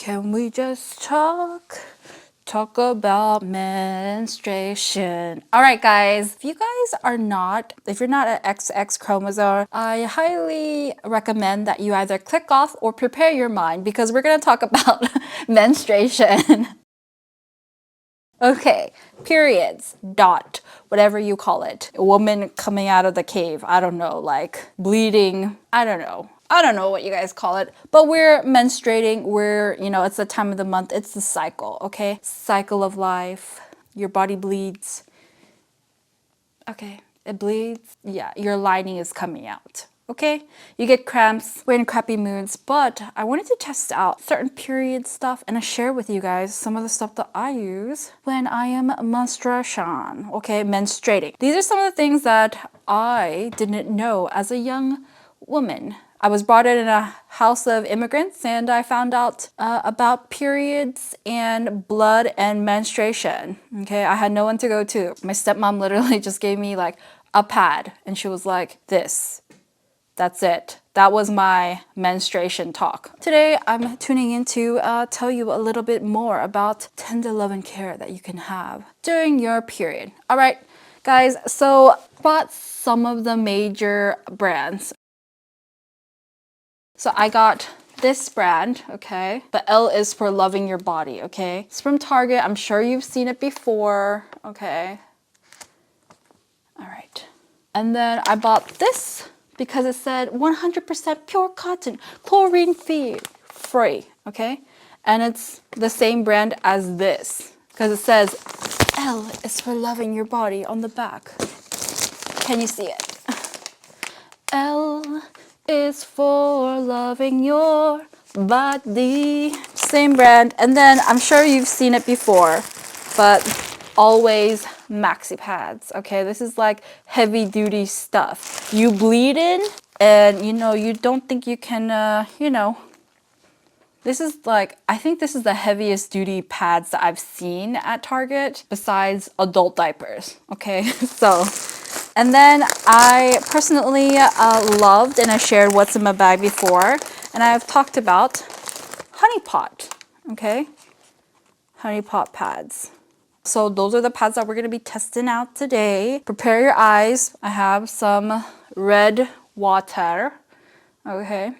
Can we just talk about menstruation? All right, guys, if you're not an XX chromosome, I highly recommend that you either click off or prepare your mind because we're going to talk about menstruation. Okay, periods, dot, whatever you call it. A woman coming out of the cave, I don't know, like bleeding, I don't know. I don't know what you guys call it, but we're menstruating. It's the time of the month. It's the cycle, okay? Cycle of life. Your body bleeds. Okay, it bleeds. Yeah, your lining is coming out. Okay, you get cramps, we're in crappy moods, but I wanted to test out certain period stuff and I share with you guys some of the stuff that I use when I am menstruation, okay, menstruating. These are some of the things that I didn't know as a young woman. I was brought in a house of immigrants and I found out about periods and blood and menstruation. Okay, I had no one to go to. My stepmom literally just gave me like a pad and she was like, that's it. That was my menstruation talk. Today, I'm tuning in to tell you a little bit more about tender love and care that you can have during your period. All right, guys, so bought some of the major brands. So I got this brand, okay? The L is for loving your body, okay? It's from Target. I'm sure you've seen it before, okay? All right. And then I bought this because it said 100% pure cotton, chlorine free, okay? And it's the same brand as this because it says L is for loving your body on the back. Can you see it? L is for loving your body. Same brand. And then I'm sure you've seen it before, but always maxi pads. Okay, this is like heavy duty stuff. You bleed in and you don't think you can, this is like, I think this is the heaviest duty pads that I've seen at Target besides adult diapers. Okay, so. And then I personally loved, and I shared what's in my bag before, and I've talked about Honey Pot, okay? Honey Pot pads. So those are the pads that we're gonna be testing out today. Prepare your eyes. I have some red water, okay?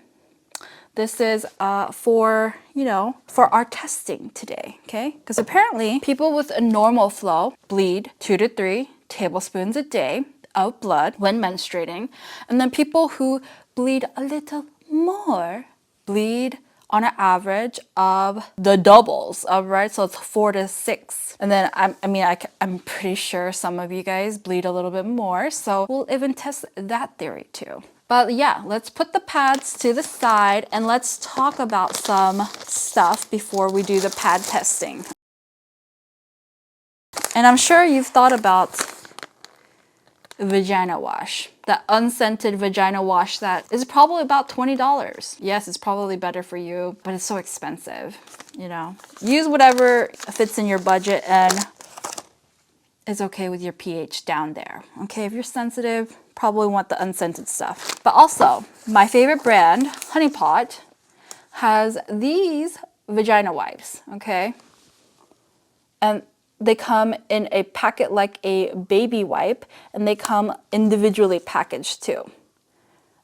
This is for our testing today, okay? Because apparently people with a normal flow bleed 2 to 3 tablespoons a day of blood when menstruating. And then people who bleed a little more bleed on an average of the doubles of, right? So it's 4 to 6. And then I'm pretty sure some of you guys bleed a little bit more. So we'll even test that theory too. But yeah, let's put the pads to the side and let's talk about some stuff before we do the pad testing. And I'm sure you've thought about vagina wash, that unscented vagina wash that is probably about $20. Yes, it's probably better for you, but it's so expensive, Use whatever fits in your budget and is okay with your pH down there. Okay, if you're sensitive, probably want the unscented stuff. But also, my favorite brand, Honey Pot, has these vagina wipes, okay? And they come in a packet like a baby wipe, and they come individually packaged too.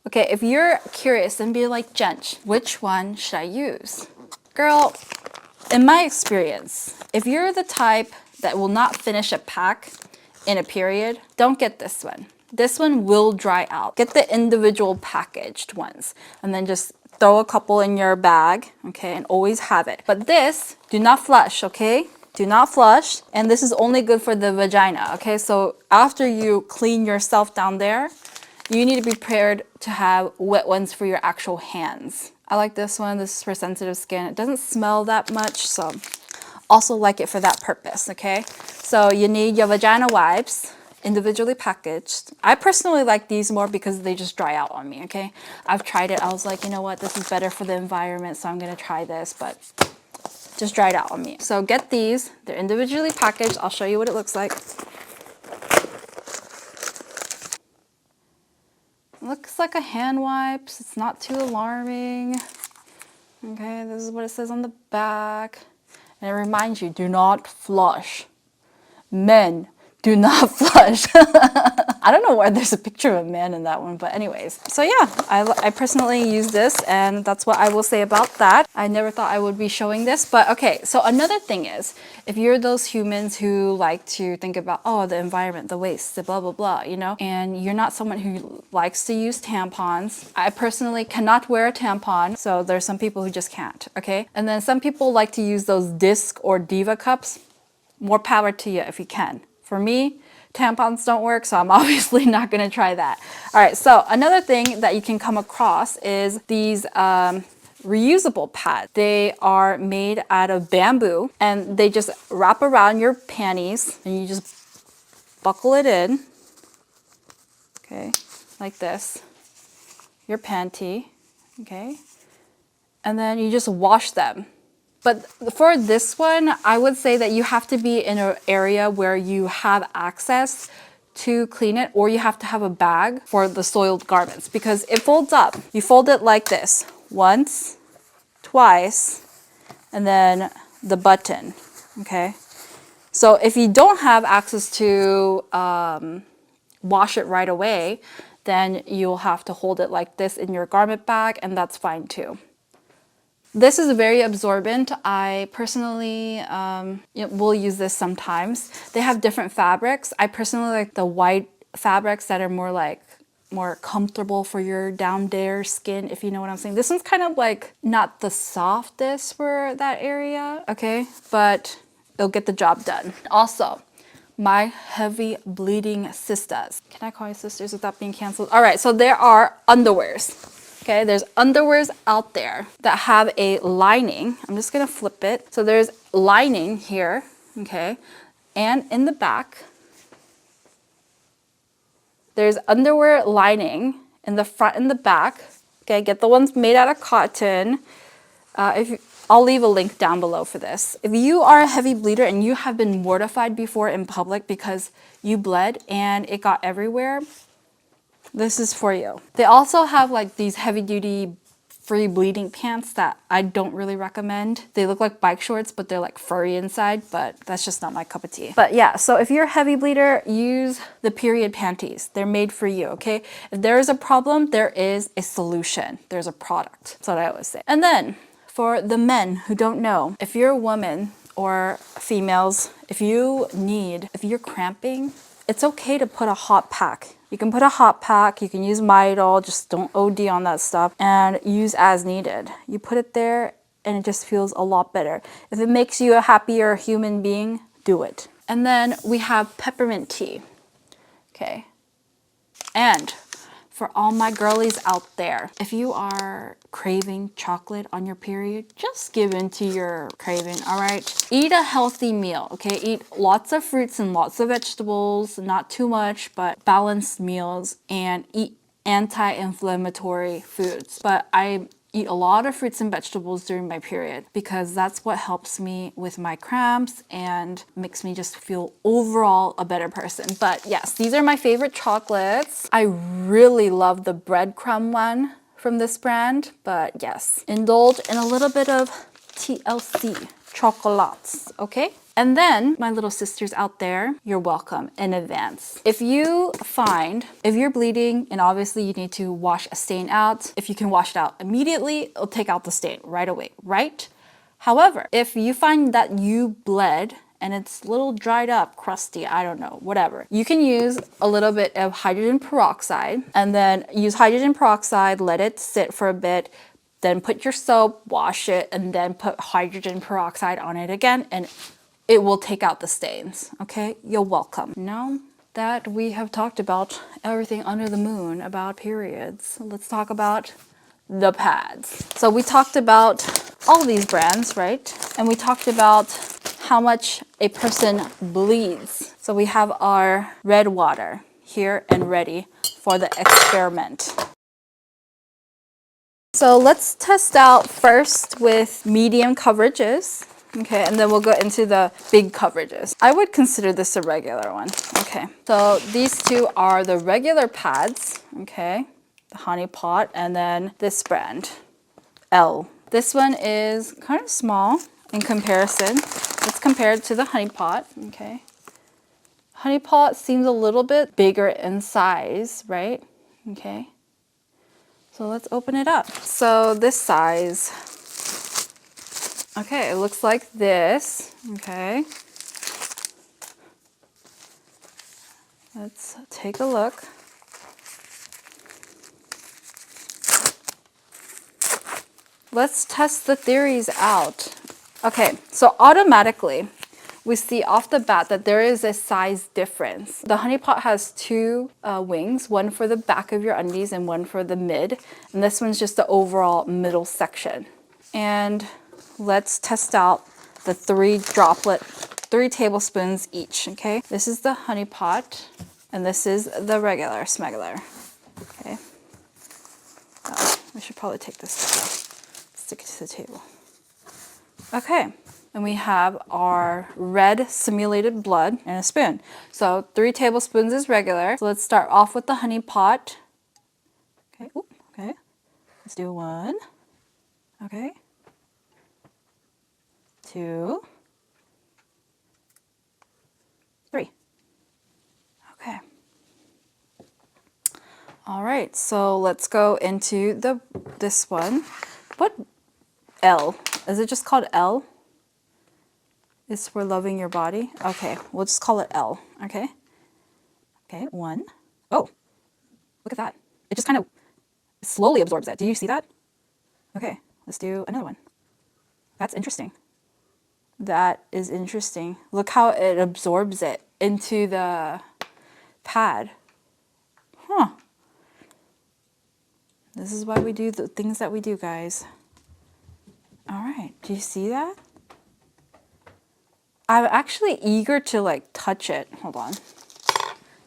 Okay, if you're curious and be like, Jench, which one should I use? Girl, in my experience, if you're the type that will not finish a pack in a period, don't get this one. This one will dry out. Get the individual packaged ones and then just throw a couple in your bag, okay, and always have it. But this, do not flush, okay? Do not flush, and this is only good for the vagina, okay? So after you clean yourself down there, you need to be prepared to have wet ones for your actual hands. I like this one. This is for sensitive skin. It doesn't smell that much, so also like it for that purpose, okay? So you need your vagina wipes, individually packaged. I personally like these more because they just dry out on me, okay? I've tried it. I was like, you know what? This is better for the environment, so I'm gonna try this, but just dried out on me. So get these. They're individually packaged. I'll show you what it looks like. Looks like a hand wipes. It's not too alarming. Okay, this is what it says on the back. And it reminds you, do not flush. Men, do not flush. I don't know why there's a picture of a man in that one, but anyways. So yeah, I personally use this, and that's what I will say about that. I never thought I would be showing this, but okay. So another thing is, if you're those humans who like to think about, oh, the environment, the waste, the blah, blah, blah, you know, and you're not someone who likes to use tampons. I personally cannot wear a tampon, so there's some people who just can't, okay? And then some people like to use those disc or diva cups. More power to you if you can. For me, tampons don't work, so I'm obviously not gonna try that. All right, so another thing that you can come across is these reusable pads. They are made out of bamboo, and they just wrap around your panties, and you just buckle it in, okay, like this, your panty, okay, and then you just wash them. But for this one, I would say that you have to be in an area where you have access to clean it, or you have to have a bag for the soiled garments, because it folds up. You fold it like this, once, twice, and then the button, okay? So if you don't have access to wash it right away, then you'll have to hold it like this in your garment bag, and that's fine too. This is very absorbent. I personally will use this sometimes. They have different fabrics. I personally like the white fabrics that are more comfortable for your down there skin, if you know what I'm saying. This one's kind of like not the softest for that area, okay? But it'll get the job done. Also, my heavy bleeding sisters. Can I call you sisters without being canceled? All right, so there are underwears. Okay, there's underwears out there that have a lining. I'm just gonna flip it. So there's lining here, okay? And in the back, there's underwear lining in the front and the back. Okay, get the ones made out of cotton. I'll leave a link down below for this. If you are a heavy bleeder and you have been mortified before in public because you bled and it got everywhere, this is for you. They also have like these heavy duty free bleeding pants that I don't really recommend. They look like bike shorts, but they're like furry inside, but that's just not my cup of tea. But yeah, so if you're a heavy bleeder, use the period panties. They're made for you, okay? If there is a problem, there is a solution. There's a product. That's what I always say. And then for the men who don't know, if you're a woman or females, if you're cramping, it's okay to put a hot pack. You can put a hot pack, you can use Midol, just don't OD on that stuff, and use as needed. You put it there and it just feels a lot better. If it makes you a happier human being, do it. And then we have peppermint tea, okay? And for all my girlies out there, if you are craving chocolate on your period, just give in to your craving, all right? Eat a healthy meal, okay? Eat lots of fruits and lots of vegetables, not too much, but balanced meals, and eat anti-inflammatory foods. But I eat a lot of fruits and vegetables during my period because that's what helps me with my cramps and makes me just feel overall a better person. But yes, these are my favorite chocolates. I really love the breadcrumb one from this brand, but yes, indulge in a little bit of TLC chocolates, okay? And then, my little sisters out there, you're welcome in advance. If you're bleeding, and obviously you need to wash a stain out, if you can wash it out immediately, it'll take out the stain right away, right? However, if you find that you bled and it's a little dried up, crusty, I don't know, whatever, you can use a little bit of hydrogen peroxide, and then use hydrogen peroxide, let it sit for a bit, then put your soap, wash it, and then put hydrogen peroxide on it again, and it will take out the stains, okay? You're welcome. Now that we have talked about everything under the moon about periods, let's talk about the pads. So we talked about all these brands, right? And we talked about how much a person bleeds. So we have our red water here and ready for the experiment. So let's test out first with medium coverages. Okay, and then we'll go into the big coverages. I would consider this a regular one. Okay, so these two are the regular pads, okay, the Honey Pot, and then this brand, L This one is kind of small in comparison. Let's compare it to the honey pot, okay? Honey pot seems a little bit bigger in size, right? Okay. So let's open it up. So this size, okay, it looks like this, okay. Let's take a look. Let's test the theories out. Okay, so automatically, we see off the bat that there is a size difference. The honey pot has two wings, one for the back of your undies and one for the mid. And this one's just the overall middle section. And let's test out the 3 tablespoons each, okay? This is the honey pot and this is the regular smegular, okay? Oh, we should probably take this stick it to the table. Okay. And we have our red simulated blood and a spoon. So 3 tablespoons is regular. So let's start off with the honey pot. Okay, okay. Let's do 1. Okay. 2. 3. Okay. All right, so let's go into this one. What L? Is it just called L? Is for loving your body? Okay, we'll just call it L, okay? Okay, 1. Oh, look at that. It just kind of slowly absorbs it. Do you see that? Okay, let's do another one. That's interesting. That is interesting. Look how it absorbs it into the pad. Huh. This is why we do the things that we do, guys. All right, do you see that? I'm actually eager to like touch it. Hold on.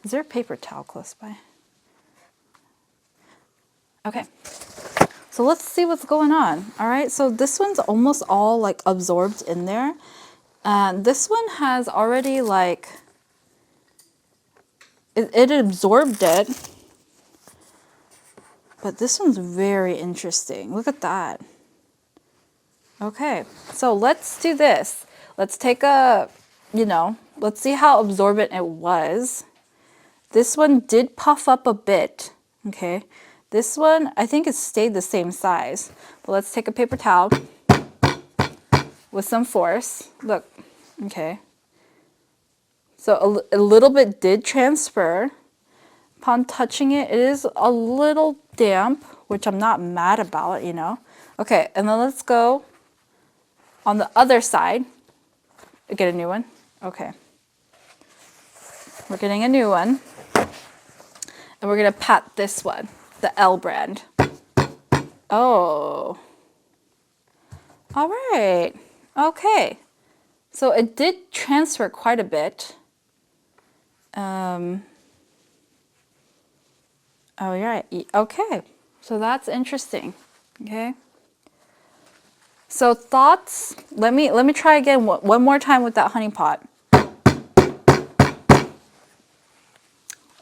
Is there a paper towel close by? Okay. So let's see what's going on. All right, so this one's almost all like absorbed in there. And this one has already like, it absorbed it. But this one's very interesting. Look at that. Okay, so let's do this. Let's take a, let's see how absorbent it was. This one did puff up a bit, okay? This one, I think it stayed the same size. But let's take a paper towel with some force. Look, okay. So a little bit did transfer. Upon touching it, it is a little damp, which I'm not mad about, Okay, and then let's go on the other side. Get a new one. Okay. We're getting a new one. And we're going to pat this one, the L brand. Oh. All right. Okay. So it did transfer quite a bit. Oh, yeah. Okay. So that's interesting. Okay. So thoughts, let me try again one more time with that honey pot.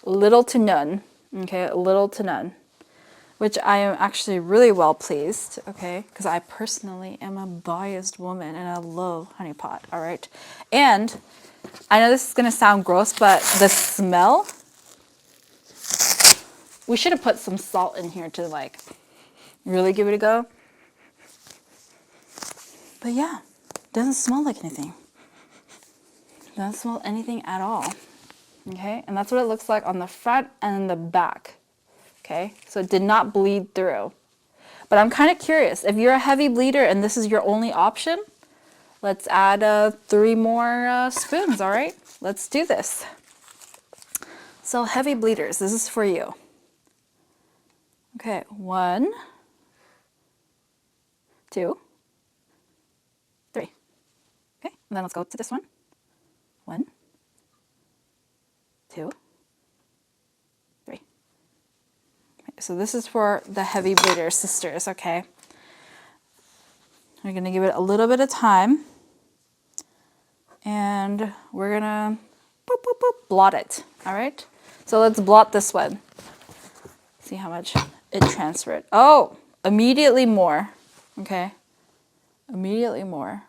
Little to none, okay, little to none, which I am actually really well pleased, okay, because I personally am a biased woman and I love honey pot, all right. And I know this is going to sound gross, but the smell, we should have put some salt in here to like really give it a go. But yeah, doesn't smell like anything. Doesn't smell anything at all. Okay, and that's what it looks like on the front and the back. Okay, so it did not bleed through. But I'm kind of curious, if you're a heavy bleeder and this is your only option, let's add 3 more spoons, all right? Let's do this. So heavy bleeders, this is for you. Okay, 1, 2, 3. Okay, and then let's go to this one. 1, 2, 3. Okay, so this is for the heavy bleeder sisters, okay? We're gonna give it a little bit of time. And we're gonna boop, boop, boop, blot it, all right? So let's blot this one. See how much it transferred. Oh, immediately more, okay? Immediately more.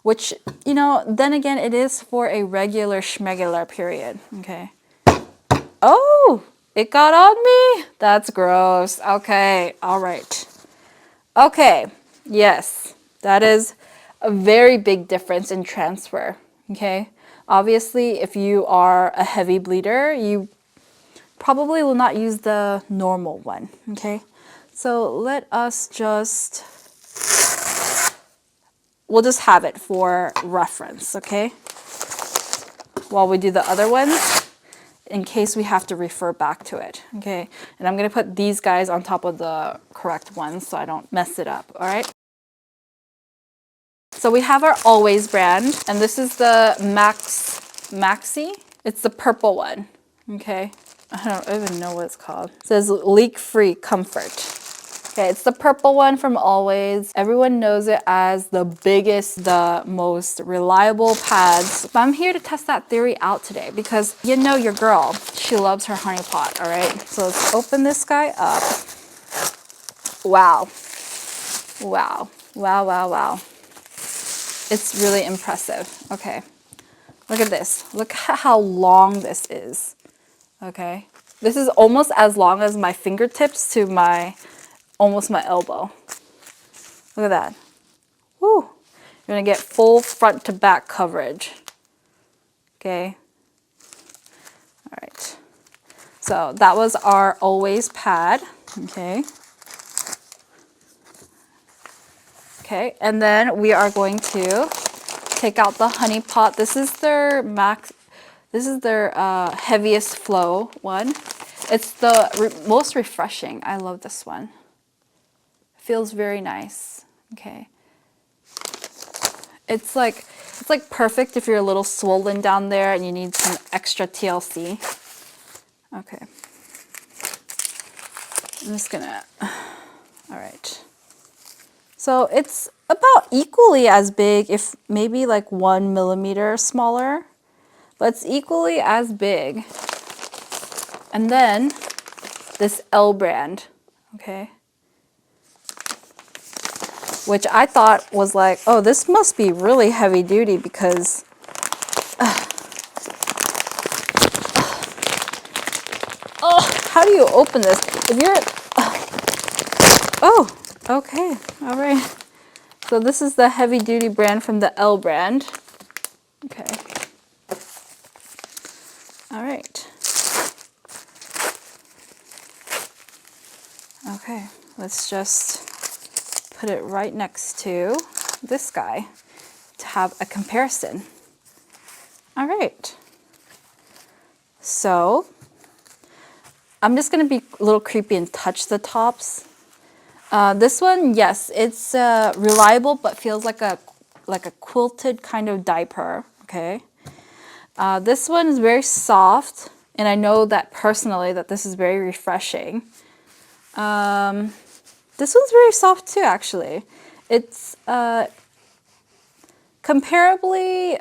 Which, you know, then again, it is for a regular schmegular period, okay? Oh, it got on me? That's gross. Okay, all right. Okay, yes, that is a very big difference in transfer, okay? Obviously, if you are a heavy bleeder, you probably will not use the normal one, okay? So let us just, we'll just have it for reference, okay? While we do the other ones, in case we have to refer back to it, okay? And I'm gonna put these guys on top of the correct ones so I don't mess it up, all right? So we have our Always brand, and this is the Maxi. It's the purple one, okay? I don't even know what it's called. It says leak-free comfort. Okay, it's the purple one from Always. Everyone knows it as the biggest, the most reliable pads. But I'm here to test that theory out today because you know your girl, she loves her honey pot, all right? So let's open this guy up. Wow. Wow. Wow, wow, wow. It's really impressive. Okay, look at this. Look at how long this is, okay? This is almost as long as my fingertips to almost my elbow. Look at that. Woo. You're gonna get full front to back coverage. Okay. All right. So that was our Always pad. Okay. Okay, and then we are going to take out the honey pot. This is their heaviest flow one. It's the most refreshing. I love this one. Feels very nice. Okay. It's like perfect if you're a little swollen down there and you need some extra TLC. Okay. I'm just gonna, all right. So it's about equally as big, if maybe like 1 millimeter smaller, but it's equally as big. And then this L brand, okay? Which I thought was like, oh, this must be really heavy duty because how do you open this? If you're, oh, okay, all right. So this is the heavy duty brand from the L brand. Okay. All right. Okay, let's just put it right next to this guy to have a comparison. All right. So I'm just gonna be a little creepy and touch the tops. This one, yes, it's reliable, but feels like a quilted kind of diaper, okay? This one is very soft, and I know that personally that this is very refreshing. This one's very soft too, actually. It's comparably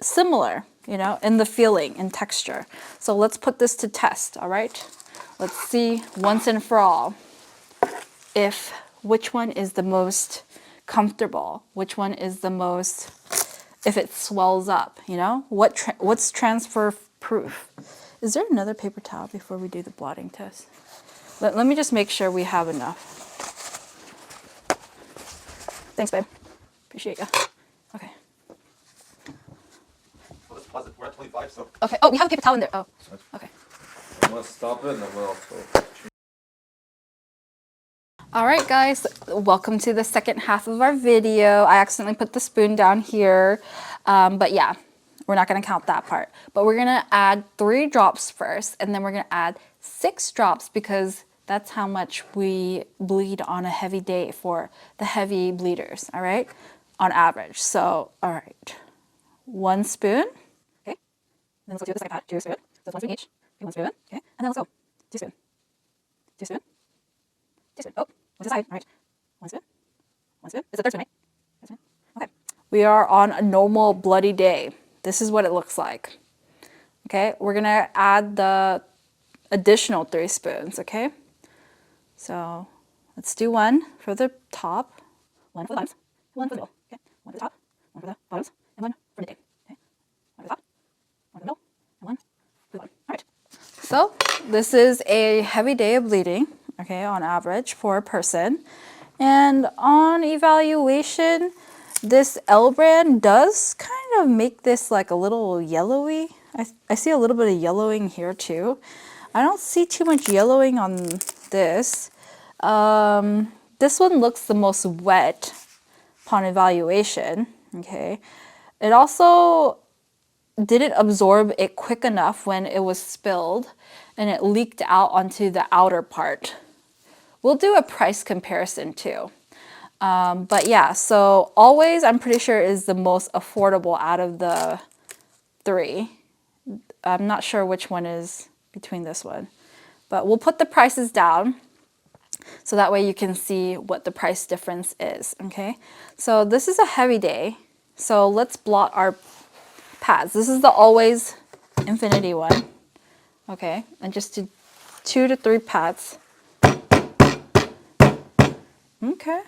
similar, you know, in the feeling and texture. So let's put this to test, all right? Let's see once and for all which one is the most comfortable, which one is the most, if it swells up, you know? What's transfer proof? Is there another paper towel before we do the blotting test? Let me just make sure we have enough. Thanks, babe. Appreciate you. Okay. We're at 25, so. Okay. Oh, we have a paper towel in there. Oh, okay. I'm gonna stop it and then we'll also. All right, guys, welcome to the second half of our video. I accidentally put the spoon down here, but yeah, we're not gonna count that part. But we're gonna add 3 drops first, and then we're gonna add 6 drops because that's how much we bleed on a heavy day for the heavy bleeders, all right, on average. So, all right, 1 spoon, okay, then let's go do this like that, 2 spoon, so that's 1 spoon each, okay, 1 spoon, okay, and then let's go, 2 spoon, 2 spoon, 2 spoon, oh, what's the side, all right, 1 spoon, 1 spoon, it's a 3rd spoon, right? 3rd spoon, okay. We are on a normal bloody day. This is what it looks like, okay? We're gonna add the additional 3 spoons, okay? So let's do 1 for the top, 1 for the bottoms, one for the middle. Okay, one for the top, one for the bottoms, and one for the midday. Okay, one for the top, one for the middle, and one for the bottom. All right. So this is a heavy day of bleeding, okay, on average for a person. And on evaluation, this L brand does kind of make this like a little yellowy. I see a little bit of yellowing here too. I don't see too much yellowing on this. This one looks the most wet upon evaluation, okay. It also didn't absorb it quick enough when it was spilled and it leaked out onto the outer part. We'll do a price comparison too. But yeah, so Always I'm pretty sure is the most affordable out of the three. I'm not sure which one is between this one, but we'll put the prices down so that way you can see what the price difference is, okay? So this is a heavy day. So let's blot our pads. This is the Always Infinity one, okay? And just do 2 to 3 pads. Okay.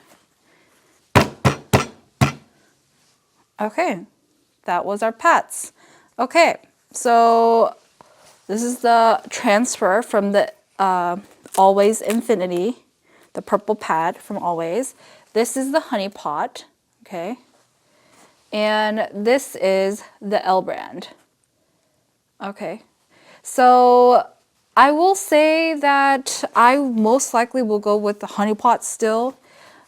Okay, that was our pads. Okay, so this is the transfer from the Always Infinity, the purple pad from Always. This is the honey pot, okay? And this is the L brand. Okay, so I will say that I most likely will go with the honey pot still.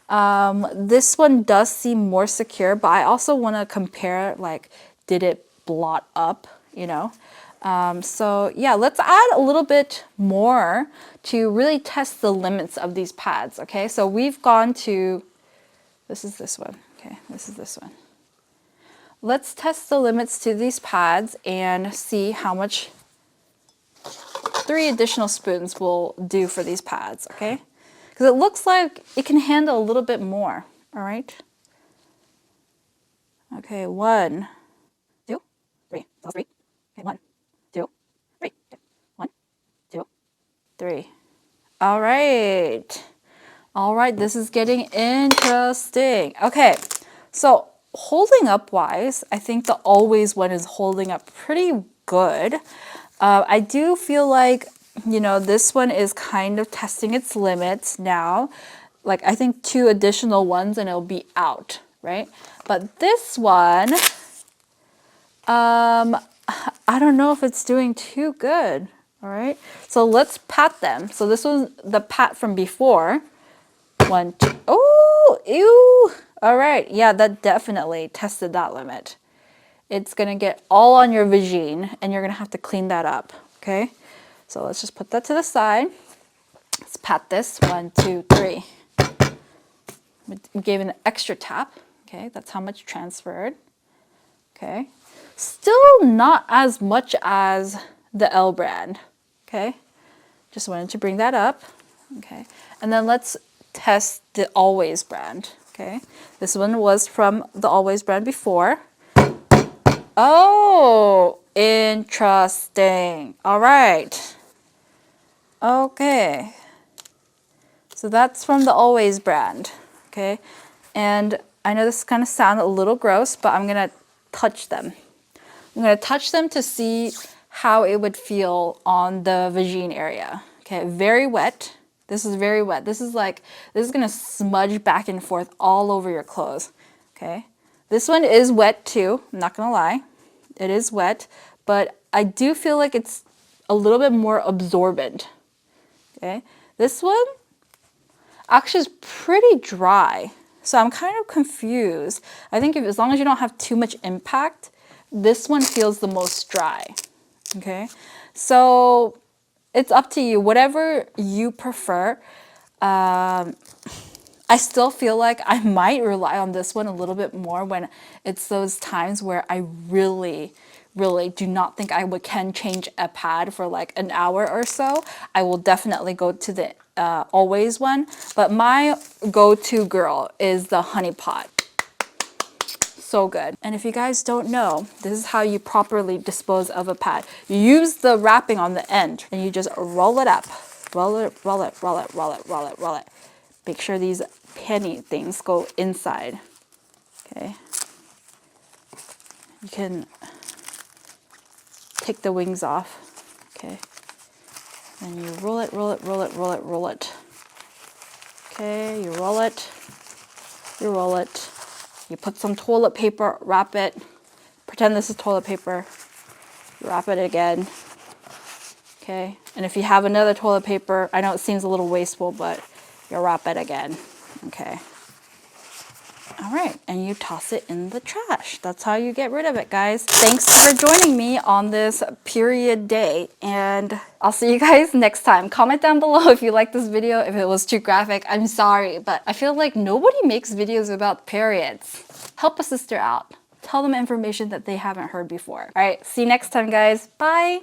This one does seem more secure, but I also want to compare, like, did it blot up, you know? So yeah, let's add a little bit more to really test the limits of these pads, okay? So we've gone to, this is this one, okay, this is this one. Let's test the limits to these pads and see how much 3 additional spoons will do for these pads, okay? Because it looks like it can handle a little bit more, all right? Okay, 1, 2, 3. That's 3. Okay, 1, 2, 3. Okay. 1, 2, 3. All right. All right, this is getting interesting. Okay, so holding up wise, I think the Always one is holding up pretty good. I do feel like, you know, this one is kind of testing its limits now. Like, I think 2 additional ones and it'll be out, right? But this one, I don't know if it's doing too good, all right? So let's pat them. So this was the pat from before. 1, 2, oh, ew. All right, yeah, that definitely tested that limit. It's gonna get all on your vagine and you're gonna have to clean that up, okay? So let's just put that to the side. Let's pat this, 1, 2, 3. We gave an extra tap, okay? That's how much transferred, okay? Still not as much as the L brand, okay? Just wanted to bring that up, okay? And then let's test the Always brand, okay? This one was from the Always brand before. Oh, interesting. All right. Okay. So that's from the Always brand, okay? And I know this kind of sounds a little gross, but I'm gonna touch them. I'm gonna touch them to see how it would feel on the vagine area. Okay, very wet. This is very wet. This is gonna smudge back and forth all over your clothes, okay? This one is wet too, I'm not gonna lie. It is wet, but I do feel like it's a little bit more absorbent, okay? This one actually is pretty dry, so I'm kind of confused. I think as long as you don't have too much impact, this one feels the most dry, okay? So it's up to you, whatever you prefer. I still feel like I might rely on this one a little bit more when it's those times where I really do not think can change a pad for like an hour or so. I will definitely go to the Always one, but my go-to girl is the honey pot. So good. And if you guys don't know, this is how you properly dispose of a pad. You use the wrapping on the end and you just roll it up. Roll it, roll it, roll it, roll it, roll it, roll it. Make sure these penny things go inside. Okay. You can take the wings off. Okay. And you roll it, roll it, roll it, roll it, roll it. Okay, you roll it, you roll it. You put some toilet paper, wrap it. Pretend this is toilet paper. Wrap it again. Okay, and if you have another toilet paper, I know it seems a little wasteful, but you wrap it again. Okay. All right, and you toss it in the trash. That's how you get rid of it, guys. Thanks for joining me on this period day, and I'll see you guys next time. Comment down below if you liked this video, if it was too graphic. I'm sorry, but I feel like nobody makes videos about periods. Help a sister out. Tell them information that they haven't heard before. All right, see you next time, guys. Bye.